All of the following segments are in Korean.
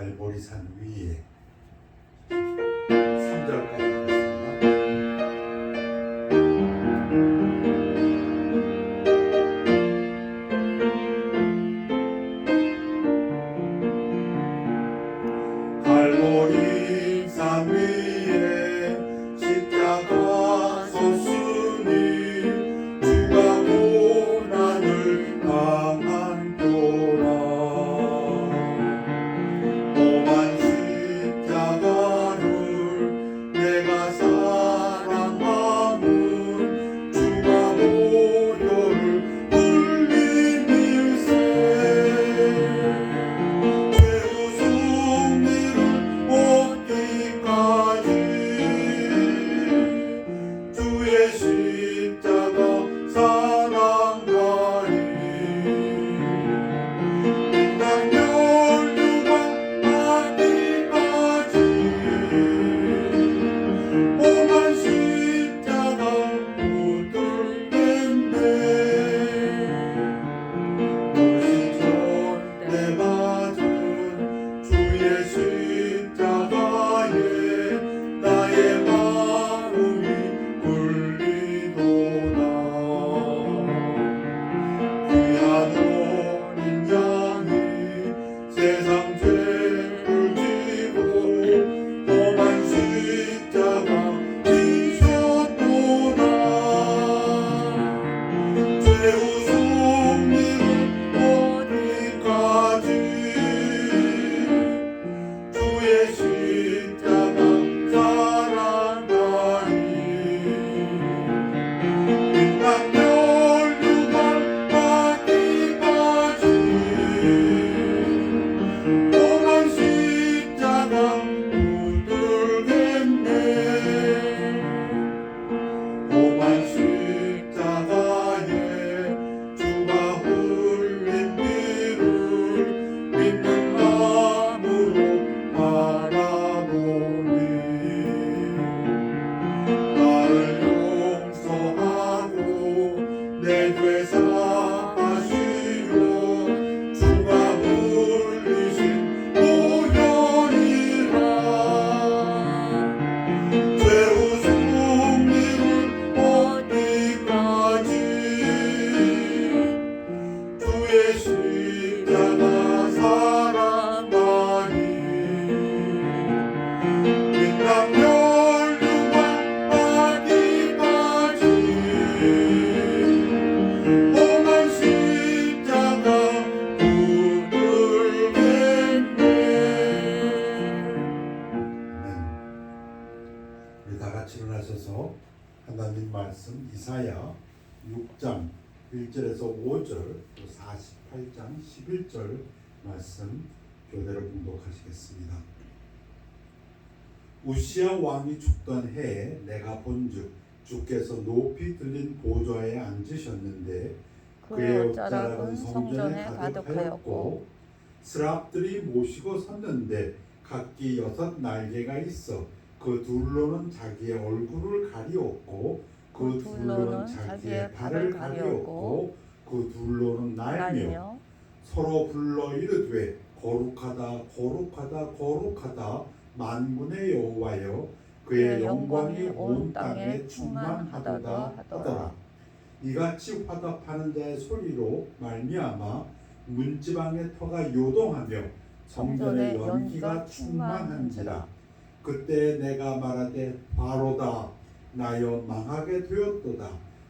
갈보리산 위에 3절까지 하겠습니다. 갈보리산 위에 십자가 섰으니 주가 고난을 당한도다. 오만 십자가를 내가 사랑함은 주가 보혈을 흘린 일세. 죄우 승리를 얻기까지 주의 십자가 사랑하리. 인간 멸류관 하기까지 오만 십자가 붙들겠네. 물시전에 맞은 주의 십자가에 나의 마음이 울리도다. 귀한 어린 양이 세상 죄를 지고 오만 십자가 지셨도다. 죄우 승리는 어디까지 주의 십자가 사랑하니. 인간 멸류관 하기까지 오만 십자가 붙들겠네. 오만 십자가에 주가 흘린 피를 믿는 마음으로 바라보니 나를 용서하고 내 죄 사하시려 주가 흘리신 보혈이라. 죄우 승리를 얻기까지 주의 십자가 사랑하니. 인간 멸류관 하기까지 오만 십자가 붙들겠네. 우리 다 같이 일어나셔서 하나님 말씀 이사야 6장 1절에서 5절 또 48장 11절 말씀 교대로 봉독하시겠습니다. 우시야 왕이 죽던 해에 내가 본즉 주께서 높이 들린 보좌에 앉으셨는데 그의 옷자락은 성전에 가득하였고 스랍들이 모시고 섰는데 각기 6 날개가 있어 그 둘로는 자기의 얼굴을 가리었고 그 둘로는 자기의 발을 가리었고 그 둘로는 날며 서로 불러 이르되 거룩하다 거룩하다 거룩하다 만군의 여호와여 그의 영광이 온 땅에 충만하도다 하더라. 이같이 화답하는 자의 소리로 말미암아 문지방의 터가 요동하며 성전의 연기가 충만한지라. 그때 내가 말하되 바로다 나여 망하게 되었도다.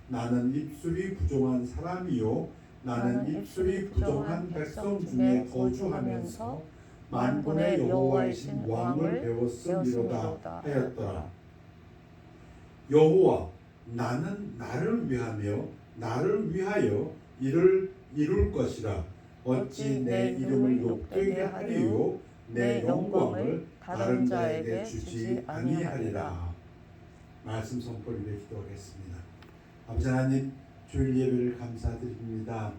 나는 입술이 부정한 사람이요 나는 입술이 부정한 백성 중에 거주하면서 만군의 여호와이신 왕을 배웠음이로다 하였더라. 여호와 나는 나를 위하며 나를 위하여 이를 이룰 것이라. 어찌 내 이름을 욕되게 하리요 내 영광을 다른 자에게 주지 아니하리라. 말씀 선포를 기도하겠습니다. 아버지 하나님 주일 예배를 감사드립니다.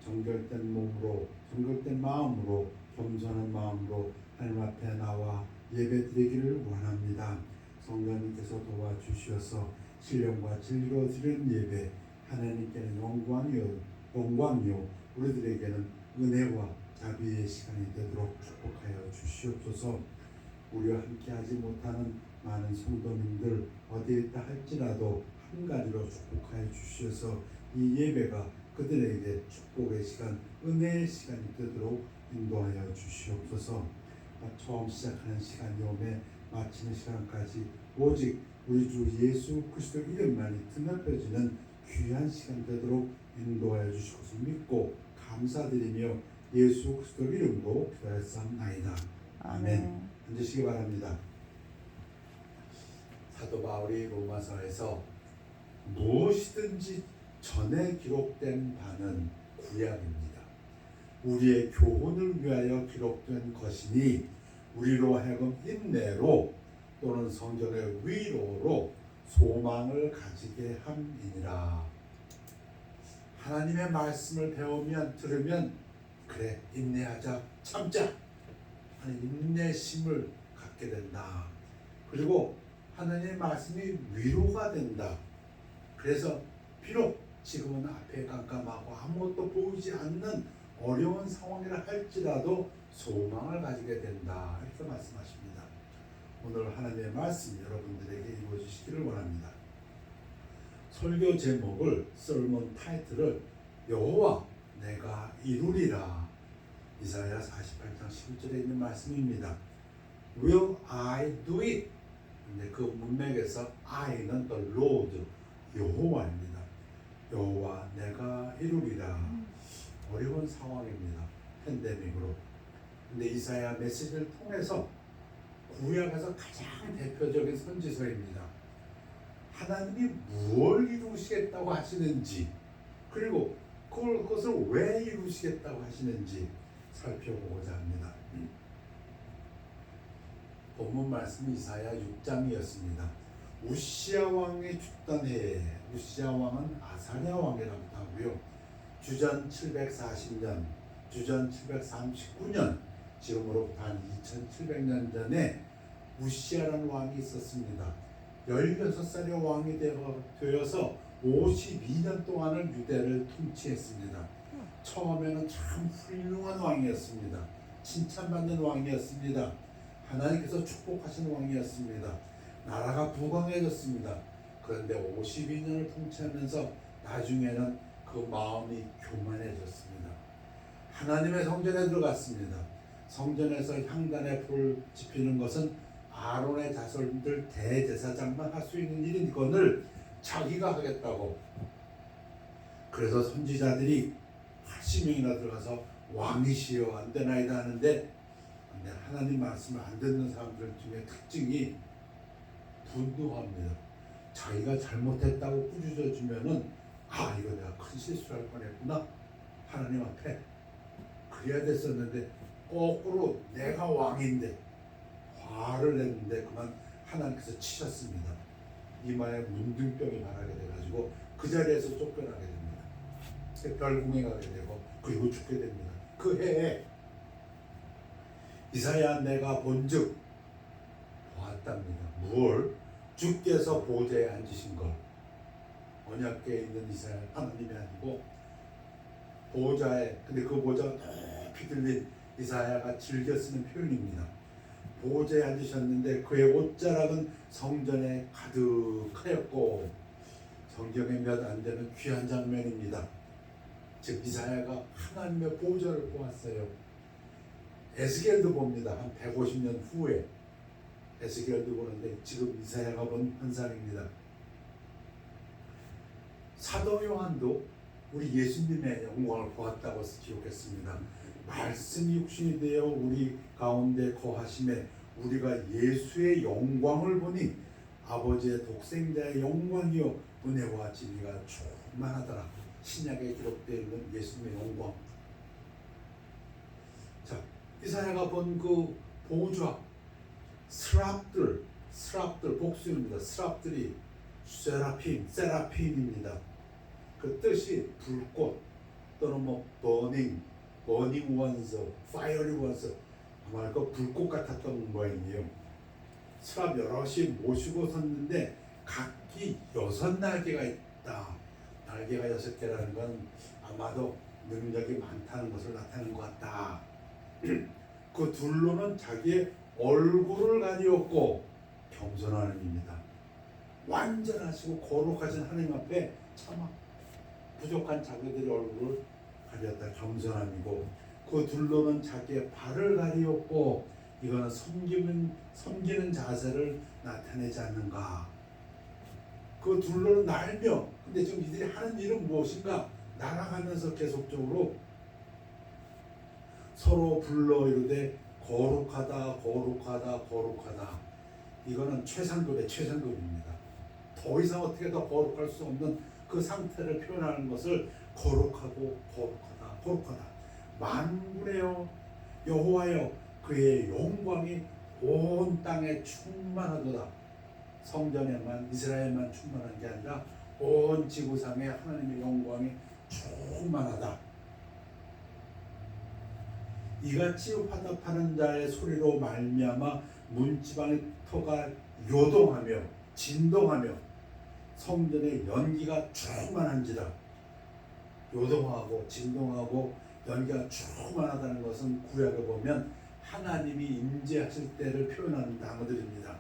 정결된 몸으로 정결된 마음으로 겸손한 마음으로 하나님 앞에 나와 예배드리기를 원합니다. 성령님께서 도와주시어서 신령과 진리로 드리는 예배 하나님께는 영광이요 우리들에게는 은혜와 자비의 시간이 되도록 축복하여 주시옵소서. 우리와 함께하지 못하는 많은 성도님들 어디에 있다 할지라도 한 가지로 축복하여 주셔서 이 예배가 그들에게 축복의 시간, 은혜의 시간이 되도록 인도하여 주시옵소서. 처음 시작하는 시간이 오매 마치는 시간까지 오직 우리 주 예수 그리스도 이름만이 드높여지는 귀한 시간 되도록 인도하여 주실 것을 믿고 감사드리며 예수 그리스도 이름으로 기도하였사옵나이다. 아멘. 앉으시기 바랍니다. 사도 바울이 로마서에서 무엇이든지 전에 기록된 바는 구약입니다. 우리의 교훈을 위하여 기록된 것이니 우리로 하여금 인내로 또는 성전의 위로로 소망을 가지게 함이니라. 하나님의 말씀을 배우면 들으면 그래 인내하자 참자 하는 인내심을 갖게 된다. 그리고 하나님의 말씀이 위로가 된다. 그래서 비록 지금은 앞에 깜깜하고 아무것도 보이지 않는 어려운 상황이라 할지라도 소망을 가지게 된다. 이렇게 말씀하십니다. 오늘 하나님의 말씀 여러분들에게 이루어지시기를 원합니다. 설교 제목을 설문 타이틀을 여호와 내가 이루리라. 이사야 48장 11절에 있는 말씀입니다. Will I do it? 근데 그 문맥에서 I는 the Lord, 여호와입니다. 여호와 내가 이루리라. 어려운 상황입니다. 팬데믹으로. 근데 이사야 메시지를 통해서 구약에서 가장 대표적인 선지서입니다. 하나님이 무엇을 이루시겠다고 하시는지 그리고 그것을 왜 이루시겠다고 하시는지 살펴보고자 합니다. 본문 말씀이 이사야 6장이었습니다. 우시야 왕이 죽던 해에, 우시야 왕은 아사랴 왕이라고도 하고요. 주전 740년, 주전 739년, 지금으로부터 한 2700년 전에 우시야라는 왕이 있었습니다. 16살의 왕이 되어서 52년 동안을 유대를 통치했습니다. 처음에는 참 훌륭한 왕이었습니다. 칭찬받는 왕이었습니다. 하나님께서 축복하신 왕이었습니다. 나라가 부강해졌습니다. 그런데 52년을 통치하면서 나중에는 그 마음이 교만해졌습니다. 하나님의 성전에 들어갔습니다. 성전에서 향단에 불을 지피는 것은 아론의 자손들 대제사장만 할 수 있는 일이거늘 자기가 하겠다고. 그래서 선지자들이 80명이나 들어가서 왕이시여 안되나이다 하는데 하나님 말씀을 안 듣는 사람들 중에 특징이 분노합니다. 자기가 잘못했다고 꾸짖어 주면은 이거 내가 큰 실수를 할 뻔했구나 하나님 앞에 그래야 됐었는데 거꾸로 내가 왕인데 화를 냈는데 그만 하나님께서 치셨습니다. 이마에 문둥병이 발하게 돼가지고 그 자리에서 쫓겨나게 됩니다. 별궁에 가게 되고 그리고 죽게 됩니다. 그 해에 이사야 내가 본즉 보았답니다. 무엇? 주께서 보좌에 앉으신 것. 언약궤에 있는 이사야 하나님이 아니고 보좌에, 근데 그 보좌가 높이 들린 이사야가 즐겨 쓰는 표현입니다. 보좌에 앉으셨는데 그의 옷자락은 성전에 가득하였고, 성경에 몇 안 되는 귀한 장면입니다. 즉 이사야가 하나님의 보좌를 보았어요. 에스겔도 봅니다. 한 150년 후에 에스겔도 보는데 지금 이사야가 본 현상입니다. 사도 요한도 우리 예수님의 영광을 보았다고 기록했습니다. 말씀이 육신이 되어 우리 가운데 거하심에 우리가 예수의 영광을 보니 아버지의 독생자의 영광이요 은혜와 진리가 충만하더라. 신약에 기록되어 있는 예수님의 영광. 자, 이사야가 본 그 보좌, 스랍들 복수입니다. 스랍들이 세라핌입니다. 그 뜻이 불꽃 또는 버닝 원스, 파이어리 원스, 아마 그 불꽃 같았던 모양이에요. 스랍 여럿이 모시고 섰는데 각기 6 날개가 있다. 날개가 6개라는 건 아마도 능력이 많다는 것을 나타내는 것 같다. 그 둘로는 자기의 얼굴을 가리었고 겸손한 하나님입니다. 완전하시고 거룩하신 하나님 앞에 참 부족한 자기들의 얼굴을 가리었다. 겸손함이고 그 둘로는 자기의 발을 가리었고 이거는 섬기는 자세를 나타내지 않는가. 그 둘로는 날며 근데 지금 이들이 하는 일은 무엇인가? 날아가면서 계속적으로 서로 불러 이르되 거룩하다 거룩하다 거룩하다. 이거는 최상급의 최상급입니다. 더 이상 어떻게 더 거룩할 수 없는 그 상태를 표현하는 것을 거룩하고 거룩하다 거룩하다. 만군의 여호와여 그의 영광이 온 땅에 충만하도다. 성전에만 이스라엘만 충만한 게 아니라 온 지구상에 하나님의 영광이 충만하다. 이같이 화답하는 자의 소리로 말미암아 문지방의 터가 요동하며 진동하며 성전의 연기가 충만한지라. 요동하고 진동하고 연기가 충만하다는 것은 구약에 보면 하나님이 임재하실 때를 표현하는 단어들입니다.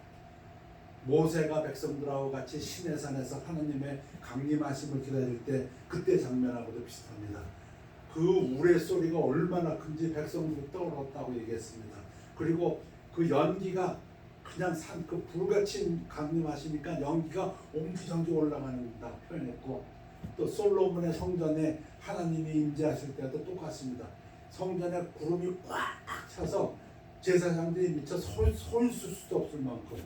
모세가 백성들하고 같이 시내산에서 하나님의 강림하심을 기다릴 때 그때 장면하고도 비슷합니다. 그 우레소리가 얼마나 큰지 백성들이 떠올랐다고 얘기했습니다. 그리고 그 연기가 그냥 산 그 불같이 강림하시니까 연기가 옹기종기 올라가는다 표현했고 또 솔로몬의 성전에 하나님이 임재하실 때도 똑같습니다. 성전에 구름이 꽉 차서 제사장들이 미처 서 있을 수도 없을 만큼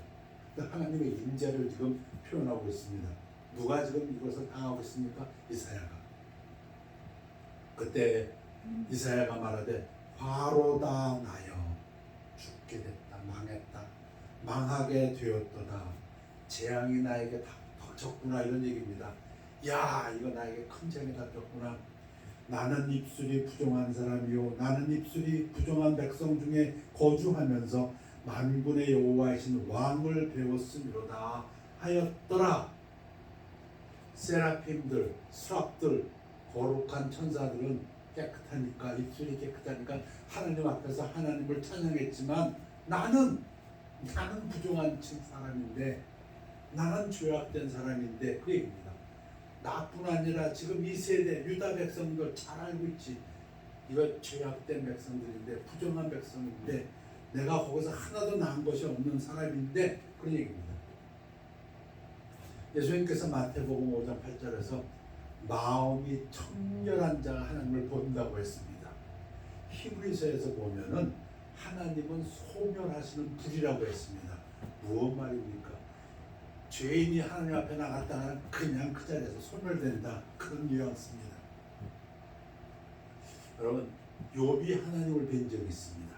하나님의 임재를 지금 표현하고 있습니다. 누가 지금 이것을 당하고 있습니까? 이사야가. 그때 이사야가 말하되 화로다 나여 죽게 됐다 망했다 망하게 되었도다 재앙이 나에게 닥쳤구나 이런 얘기입니다. 야 이거 나에게 큰 재앙이 닥쳤구나. 나는 입술이 부정한 사람이요 나는 입술이 부정한 백성 중에 거주하면서 만군의 여호와이신 왕을 배웠음이로다 하였더라. 세라핌들 수락들 거룩한 천사들은 깨끗하니까 입술이 깨끗하니까 하나님 앞에서 하나님을 찬양했지만 나는 부정한 사람인데 나는 죄악된 사람인데 그 얘기입니다. 나뿐 아니라 지금 이 세대 유다 백성들 잘 알고 있지. 이거 죄악된 백성들인데 부정한 백성인데 내가 거기서 하나도 나은 것이 없는 사람인데 그런 얘기입니다. 예수님께서 마태복음 5장 8절에서 마음이 청결한 자가 하나님을 본다고 했습니다. 히브리서에서 보면은 하나님은 소멸하시는 불이라고 했습니다. 무슨 말입니까? 죄인이 하나님 앞에 나갔다가 그냥 그 자리에서 소멸된다. 그런 뉘앙스입니다. 여러분 욥이 하나님을 뵌 적이 있습니다.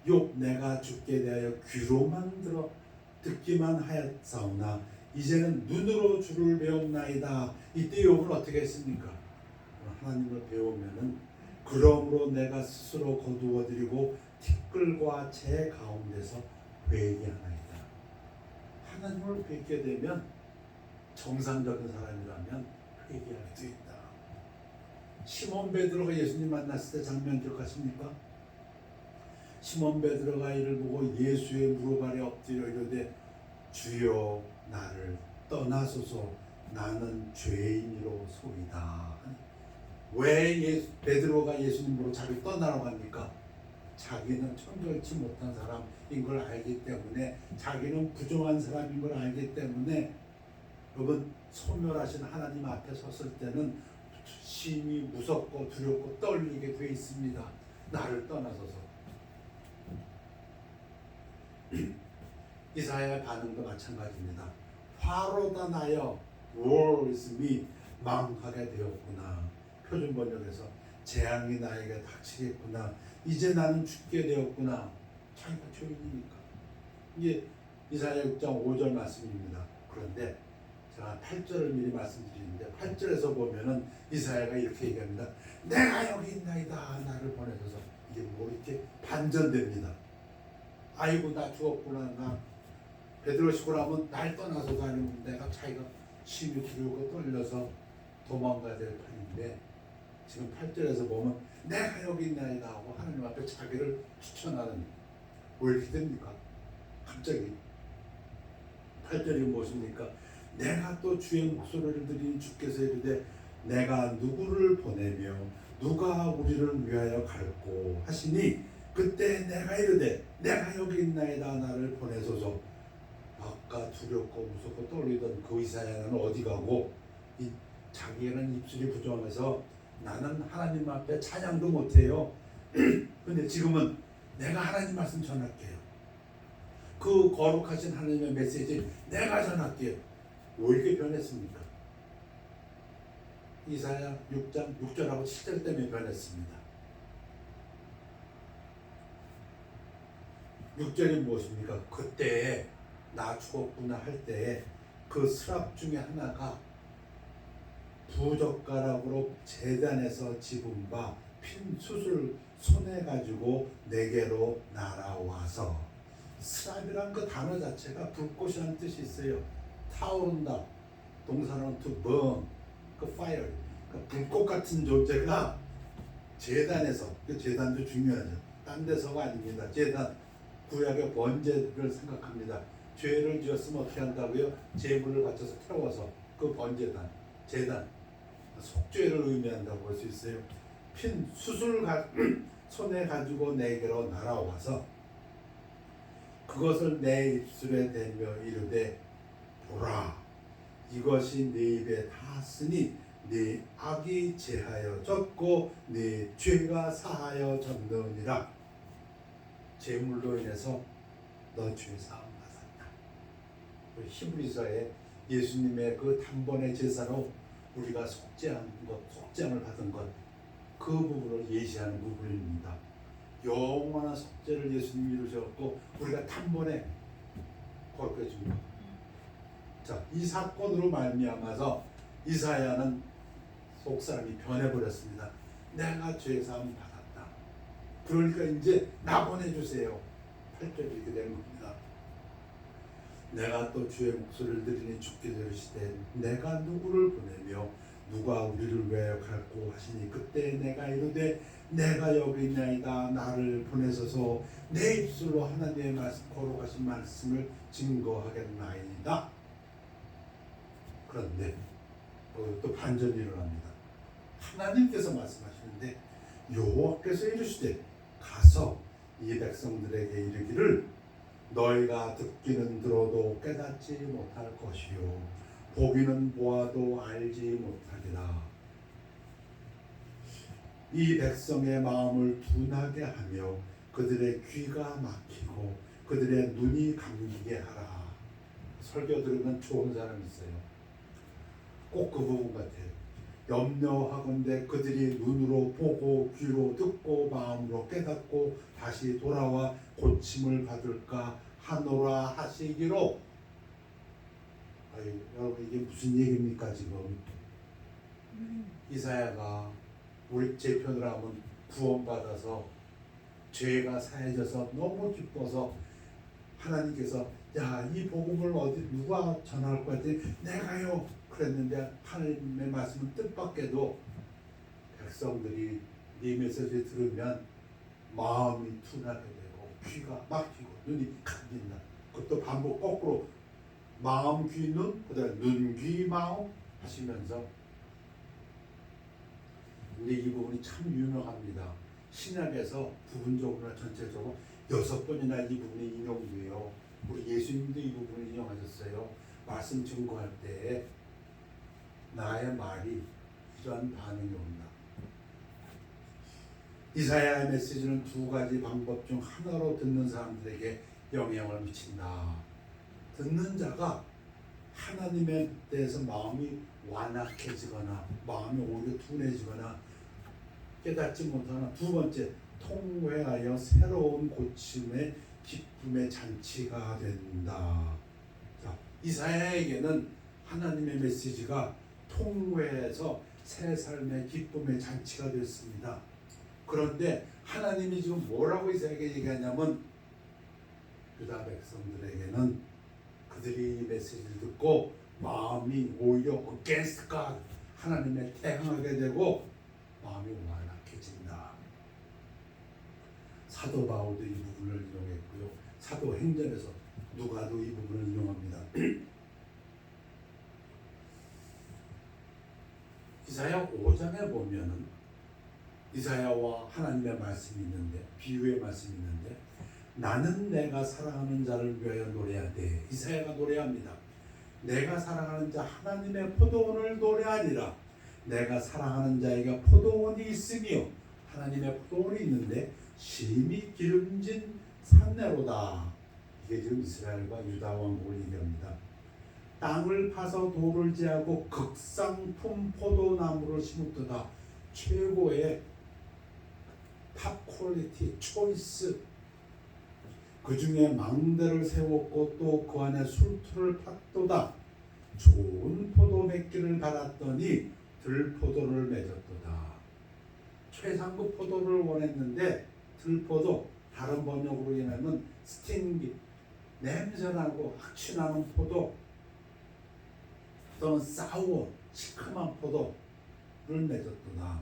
욥 내가 죽게 대하여 귀로만 들어 듣기만 하였사오나 이제는 눈으로 주를 배웠나이다. 이때 욥은 어떻게 했습니까? 하나님을 배우면은 그러므로 내가 스스로 거두어드리고 티끌과 재 가운데서 회개하나이다. 하나님을 뵙게 되면 정상적인 사람이라면 회개할 수 있다. 시몬 베드로가 예수님 만났을 때 장면 기억하십니까? 시몬 베드로가 이를 보고 예수의 무릎 아래 엎드려 이르되 주여 나를 떠나소서 나는 죄인이로 소이다. 왜 베드로가 예수님 보고 자기 떠나라고 합니까? 자기는 청결치 못한 사람인 걸 알기 때문에 자기는 부정한 사람인 걸 알기 때문에 여러분 소멸하신 하나님 앞에 섰을 때는 심히 무섭고 두렵고 떨리게 돼 있습니다. 나를 떠나소서. 이사야의 반응도 마찬가지입니다. 화로다 나여 Woe is me 망하게 되었구나. 표준 번역에서 재앙이 나에게 닥치겠구나. 이제 나는 죽게 되었구나. 자기가 죄인이니까. 이게 이사야 6장 5절 말씀입니다. 그런데 제가 8절을 미리 말씀드리는데 8절에서 보면은 이사야가 이렇게 얘기합니다. 내가 여기 있나이다. 나를 보내줘서. 이게 뭐 이렇게 반전됩니다. 아이고 나 죽었구나. 나 베드로 시고 나면 날 떠나서도 아니고 내가 자기가 심히 두려우고 떨려서 도망가야 될 판인데 지금 8절에서 보면 내가 여기 있나이다 하고 하나님 앞에 자기를 추천하는, 왜 이렇게 됩니까? 갑자기 8절이 무엇입니까? 내가 또 주의 목소리를 들으니 주께서 이르되 내가 누구를 보내며 누가 우리를 위하여 갈고 하시니 그때 내가 이르되 내가 여기 있나이다 나를 보내소서. 아까 두렵고 무섭고 떨리던 그 이사야는 어디 가고, 자기는 입술이 부정해서 나는 하나님 앞에 찬양도 못해요. 근데 지금은 내가 하나님 말씀 전할게요. 그 거룩하신 하나님의 메시지 내가 전할게요. 왜 이렇게 변했습니까? 이사야 6장 6절하고 7절 때문에 변했습니다. 6절이 무엇입니까? 그때 나 죽었구나 할 때에 그 스랍 중에 하나가 부젓가락으로 제단에서 집은 바 핀 숯을 손에 가지고 내게로 날아와서, 스랍이란 그 단어 자체가 불꽃이라는 뜻이 있어요. 타오른다, 동사는 to burn, 그 fire, 그 불꽃 같은 존재가 제단에서, 그 제단도 중요하죠. 딴 데서가 아닙니다. 제단, 구약의 번제를 생각합니다. 죄를 지었으면 어떻게 한다고요? 제물을 바쳐서 태워서 그 번제단, 제단, 속죄를 의미한다고 볼 수 있어요. 핀 숯을 손에 가지고 내게로 날아와서 그것을 내 입술에 대며 이르되 보라, 이것이 네 입에 닿았으니 네 악이 제하여졌고 네 죄가 사하여졌느니라. 제물로 인해서 너 죄 사함 받았다. 히브리서에 예수님의 그 단번의 제사로 우리가 속죄한 것, 속죄함을 받은 것, 그 부분을 예시하는 부분입니다. 영원한 속죄를 예수님이 이루셨고 우리가 단번에 거룩해진 것. 자, 이 사건으로 말미암아서 이사야는 속사람이 변해버렸습니다. 내가 죄 사함 받았다. 그러니까 이제 나 보내주세요. 8절이 이렇게 되는 겁니다. 내가 또 주의 목소리를 들으니 주께서 이르시되 내가 누구를 보내며 누가 우리를 위하여 갈고 하시니 그때 내가 이르되 내가 여기 있나이다 나를 보내소서. 내 입술로 하나님의 말씀, 거룩하신 말씀을 증거하겠나이다. 그런데 또 반전이 일어납니다. 하나님께서 말씀하시는데 여호와께서 이르시되 가서 이 백성들에게 이르기를 너희가 듣기는 들어도 깨닫지 못할 것이요 보기는 보아도 알지 못하리라. 이 백성의 마음을 둔하게 하며 그들의 귀가 막히고 그들의 눈이 감기게 하라. 설교 들으면 좋은 사람 있어요. 꼭 그 부분 같아요. 염려하건대 그들이 눈으로 보고 귀로 듣고 마음으로 깨닫고 다시 돌아와 고침을 받을까 하노라 하시기로. 여러분 이게 무슨 얘기입니까 지금? 이사야가 우리 제 편으로 하면 구원받아서 죄가 사해져서 너무 기뻐서 하나님께서 야, 이 복음을 어디 누가 전할 것 같아? 내가요. 그랬는데 하나님의 말씀은 뜻밖에도 백성들이 이 메시지를 들으면 마음이 둔하게 되고 귀가 막히고 눈이 감긴다. 그것도 반복 거꾸로 마음, 귀, 눈, 그다음에 눈, 귀, 마음 하시면서. 근데 이 부분이 참 유명합니다. 신약에서 부분적으로나 전체적으로 6번이나 이 부분이 인용돼요. 우리 예수님도 이 부분을 인용하셨어요. 말씀 증거할 때 나의 말이 이러한 반응이 온다. 이사야의 메시지는 두 가지 방법 중 하나로 듣는 사람들에게 영향을 미친다. 듣는 자가 하나님에 대해서 마음이 완악해지거나 마음이 오히려 둔해지거나 깨닫지 못하나, 두 번째 통회하여 새로운 고침의 기쁨의 잔치가 된다. 자, 이사야에게는 하나님의 메시지가 통회해서 새 삶의 기쁨의 잔치가 됐습니다. 그런데 하나님이 지금 뭐라고 이사야에게 얘기하냐면 유다 백성들에게는 그들이 이 메시지를 듣고 마음이 오히려 against God, 하나님에 대항하게 되고 마음이 완악해진다. 사도 바울도 이 부분을 인용했고요. 사도행전에서 누가도 이 부분을 인용합니다. 이사야 5장에 보면은 이사야와 하나님의 말씀이 있는데, 비유의 말씀이 있는데, 나는 내가 사랑하는 자를 위하여 노래하되, 이사야가 노래합니다. 내가 사랑하는 자 하나님의 포도원을 노래하리라. 내가 사랑하는 자에게 포도원이 있으며, 하나님의 포도원이 있는데 심히 기름진 산내로다. 이게 지금 이스라엘과 유다 왕국을 얘기합니다. 땅을 파서 돌을 제하고 극상품 포도나무를 심었도다. 최고의 탑 퀄리티, 초이스. 그 중에 망대를 세웠고 또 그 안에 술투를 팠도다. 좋은 포도 맺기를 바랐더니 들포도를 맺었도다. 최상급 포도를 원했는데 들포도, 다른 번역으로 얘기하면 스팅기, 냄새나고 악취나는 포도 또는 사워, 시큼한 포도를 맺었도다.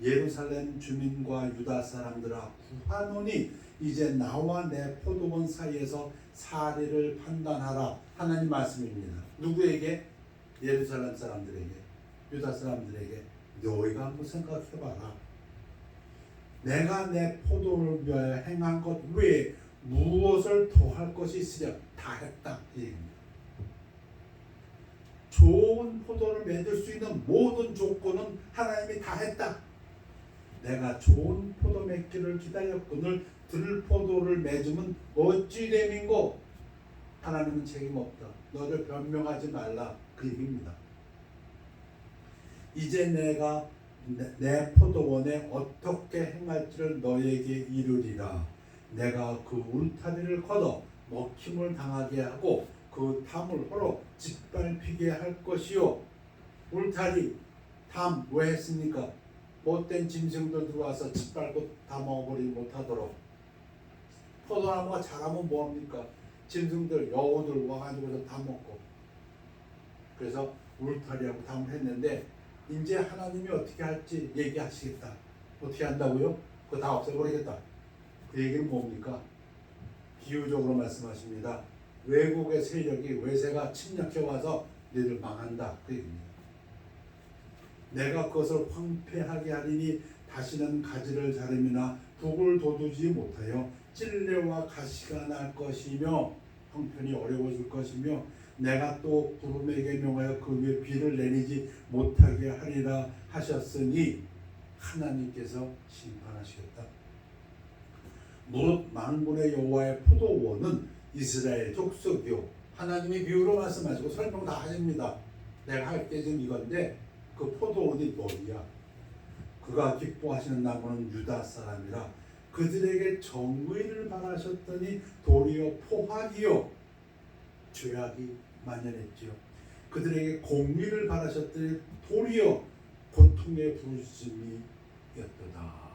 예루살렘 주민과 유다 사람들아, 구하노니 이제 나와 내 포도원 사이에서 사리를 판단하라. 하나님 말씀입니다. 누구에게? 예루살렘 사람들에게, 유다 사람들에게. 너희가 한번 생각해봐라. 내가 내 포도를 위하여 행한 것 외에 무엇을 더할 것이 있으랴. 다 했다. 이 얘기입니다. 좋은 포도를 맺을 수 있는 모든 조건은 하나님이 다 했다. 내가 좋은 포도 맺기를 기다렸거늘 들포도를 맺으면 어찌 됨인고. 하나님은 책임 없다. 너를 변명하지 말라. 그 얘기입니다. 이제 내가 내 포도원에 어떻게 행할지를 너에게 이르리라. 내가 그 울타리를 걷어 먹힘을 당하게 하고 그 담을 헐어 짓밟히게 할 것이요. 울타리, 담 왜 했습니까? 못된 짐승들 들어와서 짓밟고 다 먹어버리지 못하도록. 포도나무가 자라면 뭐합니까? 짐승들, 여우들 와가지고서 다 먹고. 그래서 울타리하고 담을 했는데 이제 하나님이 어떻게 할지 얘기하시겠다. 어떻게 한다고요? 그거 다 없애버리겠다. 그 얘기는 뭡니까? 비유적으로 말씀하십니다. 외국의 세력이, 외세가 침략해 와서 너희들 망한다. 그 얘기입니다. 내가 그것을 황폐하게 하리니 다시는 가지를 자름이나 북을 돋우지 못하여 찔레와 가시가 날 것이며 형편이 어려워질 것이며 내가 또 구름에게 명하여 그 위에 비를 내리지 못하게 하리라 하셨으니 하나님께서 심판하시겠다. 무릇 만군의 여호와의 포도원은 이스라엘 족속이요. 하나님이 비유로 말씀하시고 설명 다 하십니다. 내가 할 게 지금 이건데 그 포도원이 너희야. 그가 기뻐하시는 나무는 유다 사람이라. 그들에게 정의를 바라셨더니 도리어 포악이요. 죄악이 만연했지요. 그들에게 공의를 바라셨더니 도리어 고통의 부르심이었도다.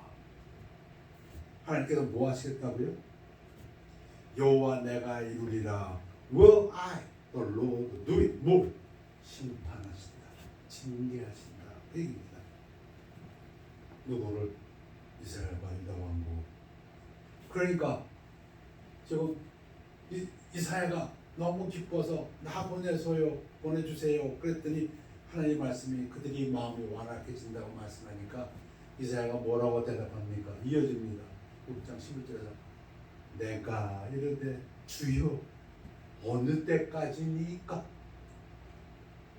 하나님께서 뭐 하시겠다고요? 여호와 내가 이루리라. Will I, the Lord, do it? 뭘? 심판하신다. 징계하신다. 그 얘기입니다. 누구를? 이스라엘과 유다 왕국. 그러니까 지금 이사야가 너무 기뻐서 나 보내주세요. 그랬더니 하나님 말씀이 그들이 마음이 완악해진다고 말씀하니까 이사야가 뭐라고 대답합니까? 이어집니다. 6장 11절에서 내가 이르되 주여 어느 때까지니까?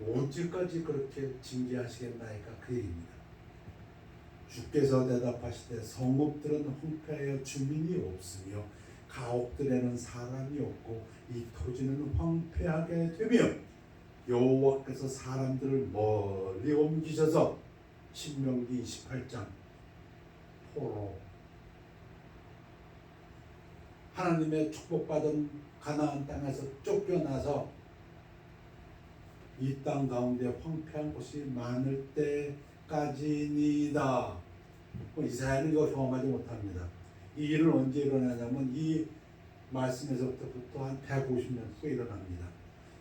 언제까지 그렇게 징계하시겠나이까? 그 얘기입니다. 주께서 대답하시되 성읍들은 황폐하여 주민이 없으며 가옥들에는 사람이 없고 이 토지는 황폐하게 되며 여호와께서 사람들을 멀리 옮기셔서 신명기 28장 포로 하나님의 축복받은 가나안 땅에서 쫓겨나서 이 땅 가운데 황폐한 곳이 많을 때까지니다. 이스라엘은 이거 경험하지 못합니다. 이 일은 언제 일어나냐면 이 말씀에서부터 한 150년 후에 일어납니다.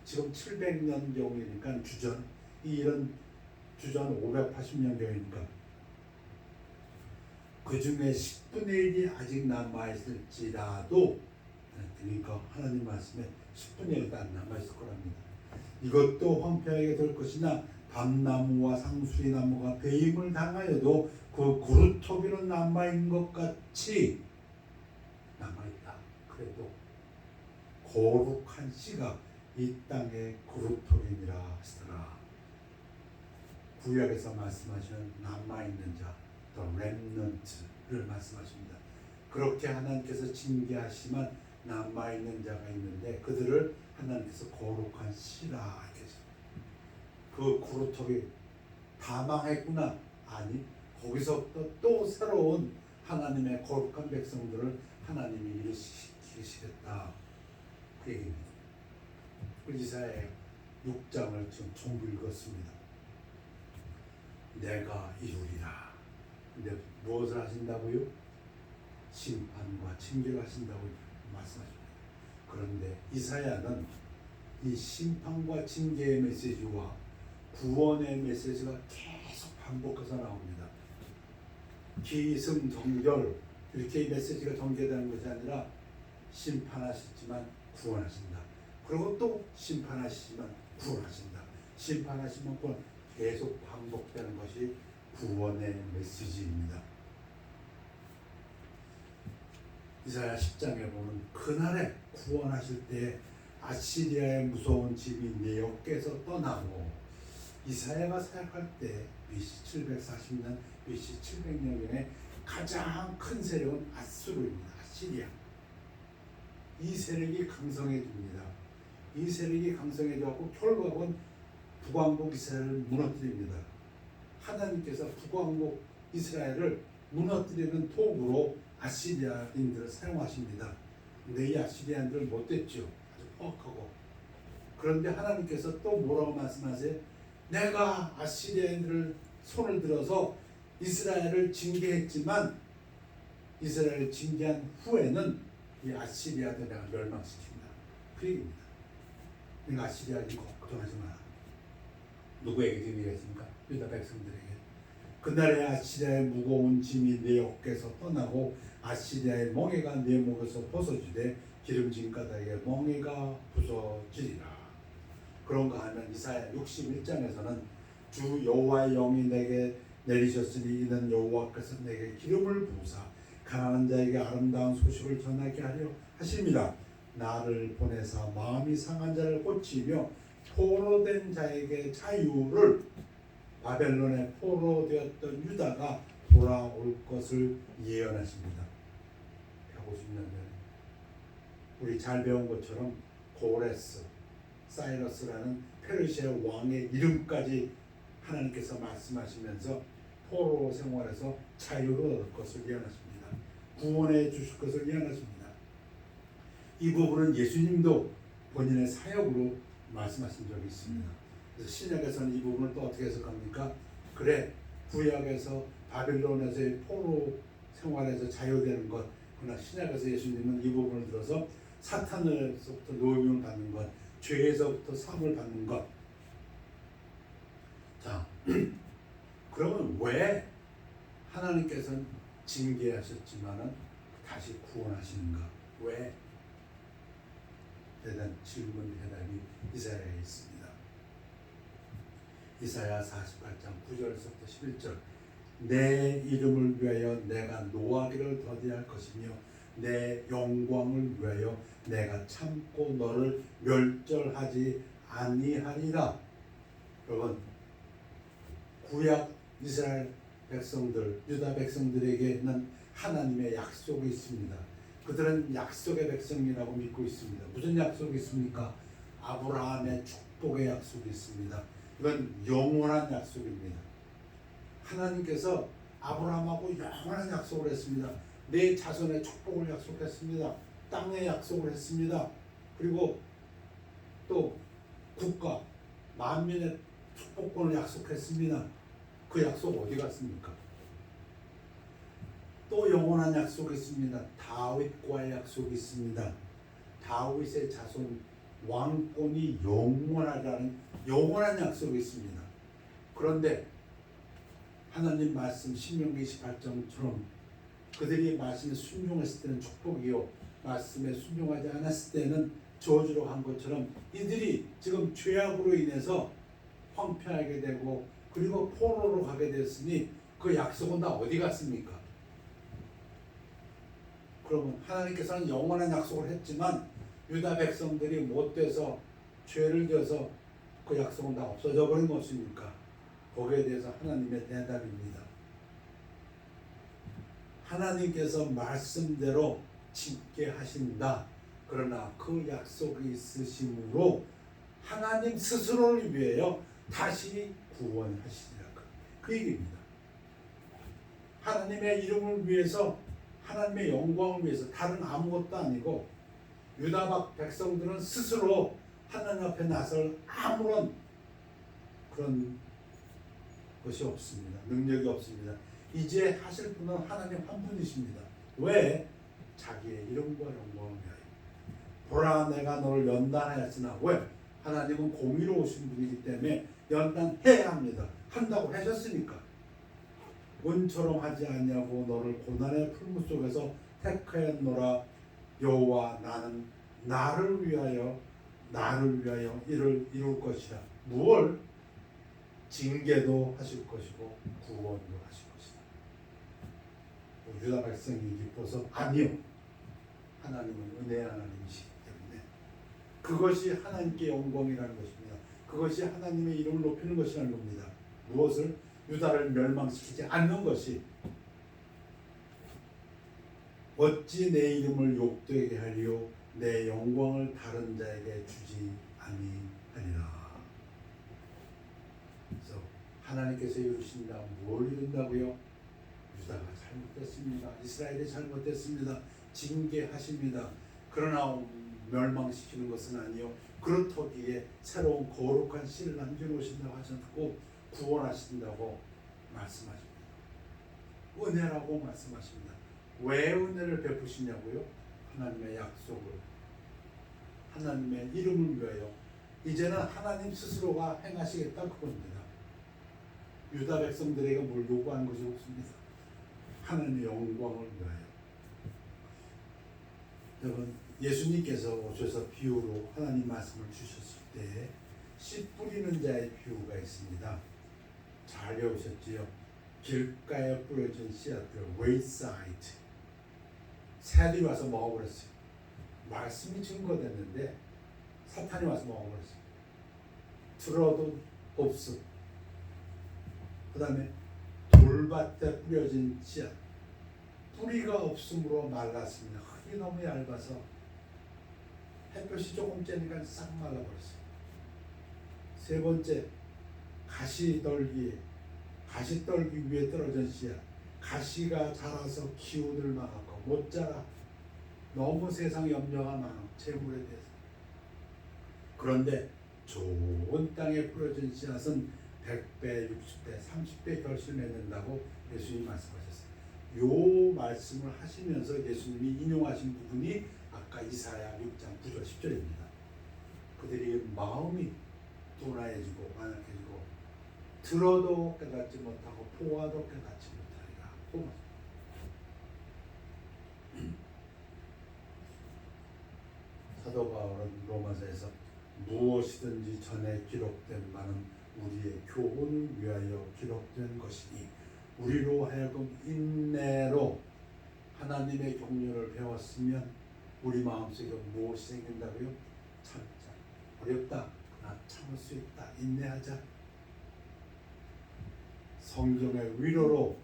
지금 700년 경이니까 주전, 이 일은 주전 580년 경이니까 그 중에 10분의 1이 아직 남아있을지라도, 그러니까 하나님 말씀에 10분의 1도 안 남아있을 거랍니다. 이것도 황폐하게 될 것이나 밤나무와 상수리나무가 배임을 당하여도 그 구루토기는 남아있는 것 같이 남아있다. 그래도 거룩한 씨가 이 땅의 구루토기니라 하시더라. 구약에서 말씀하시는 남아있는 자, the remnant를 말씀하십니다. 그렇게 하나님께서 징계하시면 남아있는 자가 있는데 그들을 하나님께서 거룩한 씨라 계십니다. 그 구루토기 다 망했구나. 아니, 거기서부터 또 새로운 하나님의 거룩한 백성들을 하나님이 일으키시겠다. 그 얘기입니다. 이사야 6장을 지금 전부 읽었습니다. 내가 이루리라. 근데 무엇을 하신다고요? 심판과 징계를 하신다고 말씀하십니다. 그런데 이사야는 이 심판과 징계의 메시지와 구원의 메시지가 계속 반복해서 나옵니다. 기승전결 이렇게 이 메시지가 전개되는 것이 아니라 심판하시지만 구원하신다. 그리고 또 심판하시지만 구원하신다. 심판하시면 구원, 계속 반복되는 것이 구원의 메시지입니다. 이사야 10장에 보면 그날에 구원하실 때 아시리아의 무서운 집이 네 어깨에서 떠나고, 이사야가 사역할 때 BC 740년, BC 700년경에 가장 큰 세력은 아수르입니다. 아시리아. 이 세력이 강성해집니다. 이 세력이 강성해져서 결국은 북왕국 이스라엘을 무너뜨립니다. 하나님께서 북왕국 이스라엘을 무너뜨리는 도구로 아시리아인들을 사용하십니다. 근데 이 아시리아인들은 못됐죠. 아주 퍽하고. 그런데 하나님께서 또 뭐라고 말씀하세요? 내가 아시리아인들을 손을 들어서 이스라엘을 징계했지만 이스라엘을 징계한 후에는 이 아시리아도 내가 멸망시킨다. 그 얘기입니다. 그러니까 아시리아인이 걱정하지 마라. 누구에게 얘기했습니까? 유다 백성들에게. 그날에 아시리아의 무거운 짐이 네 어깨에서 떠나고 아시리아의 멍에가 네 목에서 벗어지되 기름진 가닥에 멍에가 부서지리라. 그런가 하면 이사야 61장에서는 주 여호와의 영이 내게 내리셨으니 이는 여호와께서 내게 기름을 부으사 가난한 자에게 아름다운 소식을 전하게 하려 하십니다. 나를 보내사 마음이 상한 자를 고치며 포로된 자에게 자유를, 바벨론에 포로되었던 유다가 돌아올 것을 예언하십니다. 150년 전에 우리 잘 배운 것처럼 고레스, 사이러스라는 페르시아 왕의 이름까지 하나님께서 말씀하시면서 포로 생활에서 자유를 얻을 것을 예언하십니다. 구원해 주실 것을 예언하십니다. 이 부분은 예수님도 본인의 사역으로 말씀하신 적이 있습니다. 그래서 신약에서는 이 부분을 또 어떻게 해석합니까? 그래, 구약에서 바빌론에서의 포로 생활에서 자유되는 것, 그러나 신약에서 예수님은 이 부분을 들어서 사탄으로부터 노임을 받는 것, 죄에서부터 사함을 받는 것. 자, 그러면 왜 하나님께서는 징계하셨지만은 다시 구원하시는가? 왜? 대단 질문 대답이 이사야에 있습니다. 이사야 48장 9절에서부터 11절. 내 이름을 위하여 내가 노하기를 더디할 것이며 내 영광을 위하여 내가 참고 너를 멸절하지 아니하리라. 여러분, 구약 이스라엘 백성들, 유다 백성들에게는 하나님의 약속이 있습니다. 그들은 약속의 백성이라고 믿고 있습니다. 무슨 약속이 있습니까? 아브라함의 축복의 약속이 있습니다. 이건 영원한 약속입니다. 하나님께서 아브라함하고 영원한 약속을 했습니다. 내 자손의 축복을 약속했습니다. 땅의 약속을 했습니다. 그리고 또 국가, 만민의 축복권을 약속했습니다. 그 약속 어디 갔습니까? 또 영원한 약속이 있습니다. 다윗과의 약속이 있습니다. 다윗의 자손 왕권이 영원하다는 영원한 약속이 있습니다. 그런데 하나님 말씀 신명기 28장처럼 그들이 말씀에 순종했을 때는 축복이요, 말씀에 순종하지 않았을 때는 저주로 한 것처럼 이들이 지금 죄악으로 인해서 황폐하게 되고 그리고 포로로 가게 되었으니 그 약속은 다 어디 갔습니까? 그러면 하나님께서는 영원한 약속을 했지만 유다 백성들이 못돼서 죄를 져서 그 약속은 다 없어져 버린 것입니까? 거기에 대해서 하나님의 대답입니다. 하나님께서 말씀대로 짓게 하신다. 그러나 그 약속이 있으심으로 하나님 스스로를 위하여 다시 구원하시리라. 그 얘기입니다. 하나님의 이름을 위해서, 하나님의 영광을 위해서, 다른 아무것도 아니고 유다 백성들은 스스로 하나님 앞에 나설 아무런 그런 것이 없습니다. 능력이 없습니다. 이제 하실 분은 하나님 한 분이십니다. 왜? 자기의 이름과 영광을 위하여. 보라, 내가 너를 연단하였으나. 왜? 하나님은 공의로우신 분이기 때문에 연단해야 합니다. 한다고 하셨으니까. 은처럼 하지 않냐고 너를 고난의 풀무 속에서 택하였노라. 여호와 나는 나를 위하여 이를 이룰 것이라. 무엇을? 징계도 하실 것이고 구원도 하실 것이다. 유다 백성이 기뻐서 아니요, 하나님은 은혜의 하나님이시기 때문에 그것이 하나님께 영광이라는 것입니다. 그것이 하나님의 이름을 높이는 것이라는 겁니다. 무엇을? 유다를 멸망시키지 않는 것이. 어찌 내 이름을 욕되게 하리요 내 영광을 다른 자에게 주지 아니하리라. 그래서 하나님께서 이루신다. 뭘 이룬다고요? 유다가 잘못됐습니다. 이스라엘이 잘못됐습니다. 징계하십니다. 그러나 멸망시키는 것은 아니요, 그렇다기에 새로운 거룩한 씨를 남겨놓으신다고 하셨고 구원하신다고 말씀하십니다. 은혜라고 말씀하십니다. 왜 은혜를 베푸시냐고요? 하나님의 약속을, 하나님의 이름을 위하여 이제는 하나님 스스로가 행하시겠다 그겁니다. 유다 백성들에게 뭘 요구하는 것이 없습니다. 하나님의 영광을 위하여. 여러분, 예수님께서 오셔서 비유로 하나님 말씀을 주셨을 때 씨 뿌리는 자의 비유가 있습니다. 잘 배우셨지요? 길가에 뿌려진 씨앗들, wayside. 새들이 와서 먹어버렸어요. 말씀이 증거됐는데 사탄이 와서 먹어버렸어요. 들어도 없어. 그 다음에 돌밭에 뿌려진 씨앗, 뿌리가 없으므로 말랐습니다. 흙이 너무 얇아서 햇볕이 조금 쬐니까 싹 말라버렸어요. 세 번째, 가시떨기 위에 떨어진 씨앗, 가시가 자라서 기운을 막았고 못 자라. 너무 세상 염려가 많아, 재물에 대해서. 그런데 좋은 땅에 뿌려진 씨앗은 100배, 60배, 30배 결실 맺는다고 예수님이 말씀하셨어요. 요 말씀을 하시면서 예수님이 인용하신 부분이 아까 이사야 6장 9절 10절입니다. 그들이 마음이 둔하여지고 완악해지고 들어도 깨닫지 못하고 보아도 깨닫지 못하리라. 사도 바울은 로마서에서 무엇이든지 전에 기록된 바는 우리의 교훈을 위하여 기록된 것이니 우리로 하여금 인내로 하나님의 경륜을 배웠으면 우리 마음속에 무엇이 생긴다고요? 참자. 어렵다. 그러나 참을 수 있다. 인내하자. 성경의 위로로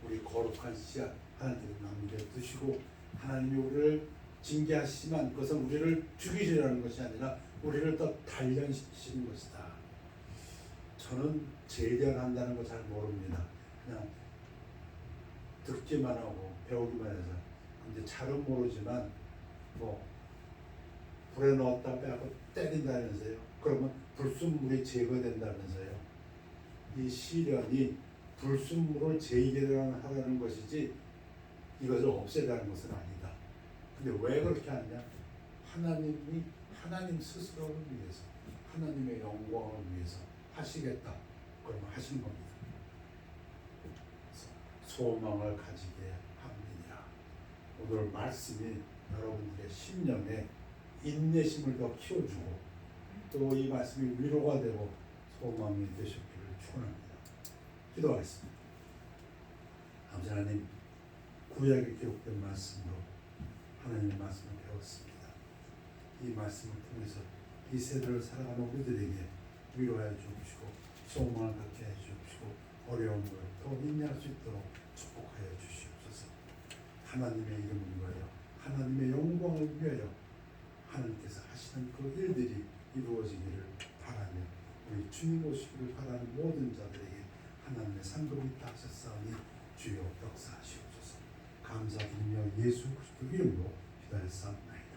우리 거룩한 씨앗 하나님이 남겨두시고 하나님이 우리를 징계하시지만 그것은 우리를 죽이시려는 것이 아니라 우리를 더 단련시키시는 것이다. 저는 재련한다는 거 잘 모릅니다. 그냥 듣기만 하고 배우기만 해서. 근데 잘은 모르지만 뭐 불에 넣었다 빼고 때린다면서요. 그러면 불순물이 제거된다면서요. 이 시련이 불순물을 제거하라는 것이지 이것을 없애라는 것은 아니다. 근데 왜 그렇게 하느냐? 하나님이 하나님 스스로를 위해서, 하나님의 영광을 위해서 하시겠다. 그러면 하신 겁니다. 소망을 가지게 오늘 말씀이 여러분들의 심령에 인내심을 더 키워주고 또 이 말씀이 위로가 되고 소망이 되셨기를 축원합니다. 기도하겠습니다. 아버지 하나님, 구약에 기록된 말씀으로 하나님의 말씀을 배웠습니다. 이 말씀을 통해서 이 세대를 살아가는 우리들에게 위로하여 주시고 소망을 갖게 해 주시고 어려움을 더 인내할 수 있도록 축복하여 주시옵소서. 하나님의 이름을 위하여 하나님의 영광을 위하여 하나님께서 하시는 그 일들이 이루어지기를 바라며 우리 주님 오시기를 바라는 모든 자들에게 하나님의 상급이 있다 하셨사오니 주여 역사하시옵소서. 감사드리며 예수 그리스도 이름으로 기도했사옵나이다.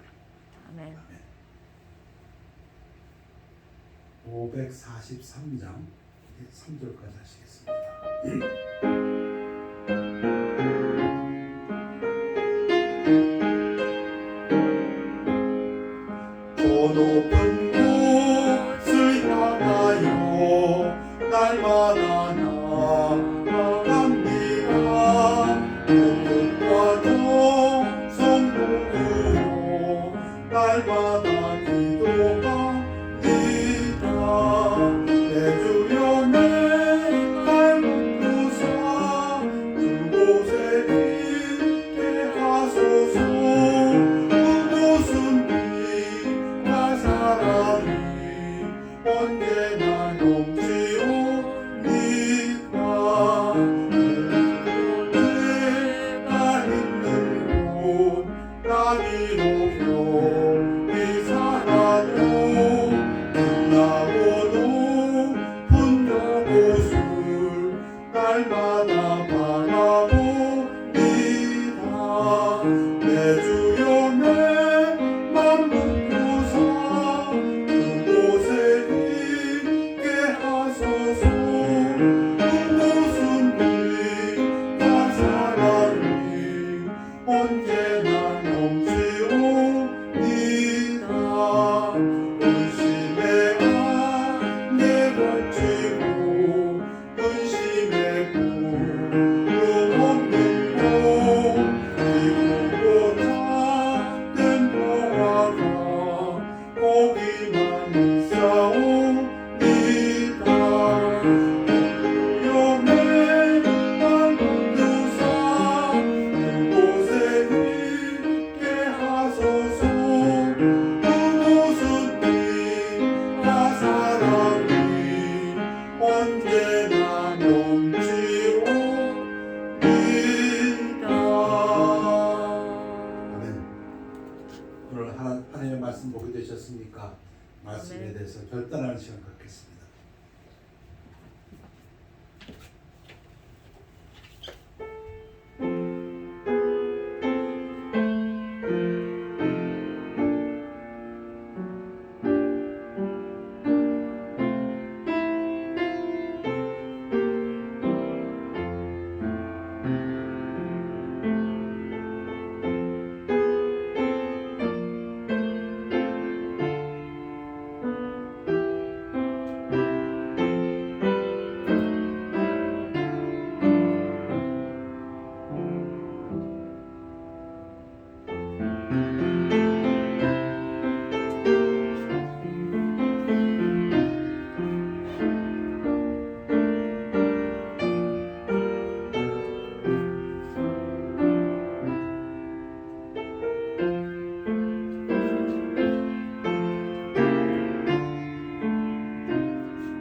아멘. 아멘. 543장 3절까지 하시겠습니다. 더 높은 곳을 향하여 날마다 나아갑니다. 뜻과 정성으로 날마다 기도합니다. 내 주여 내날 붙드사 그곳에 있게 하소서. 그곳은 빛과 사랑이 언제나 넘치옵니다. 내가 있는 곳 나비로 별이 살아도 빛나고 높은 저곳을 날마다 바라봅니다. 내 주여 내맘 붙드사 그곳에 있게 하소서. 그곳은 빛과 사랑이 언제나 넘치옵니다. 의심의 안개 걷히고 근심의 구름 없는 곳 기쁘고 참된 평화가 거기만 있사옵니다. 주여 내날 붙드사 그곳에 있게 하소서. 그곳은 빛과 사랑이 언제나 넘치옵니다. 아멘. 오늘 하나님의 말씀 보게 되셨습니까? 말씀에 아멘. 대해서 결단하는 시간 갖겠습니다.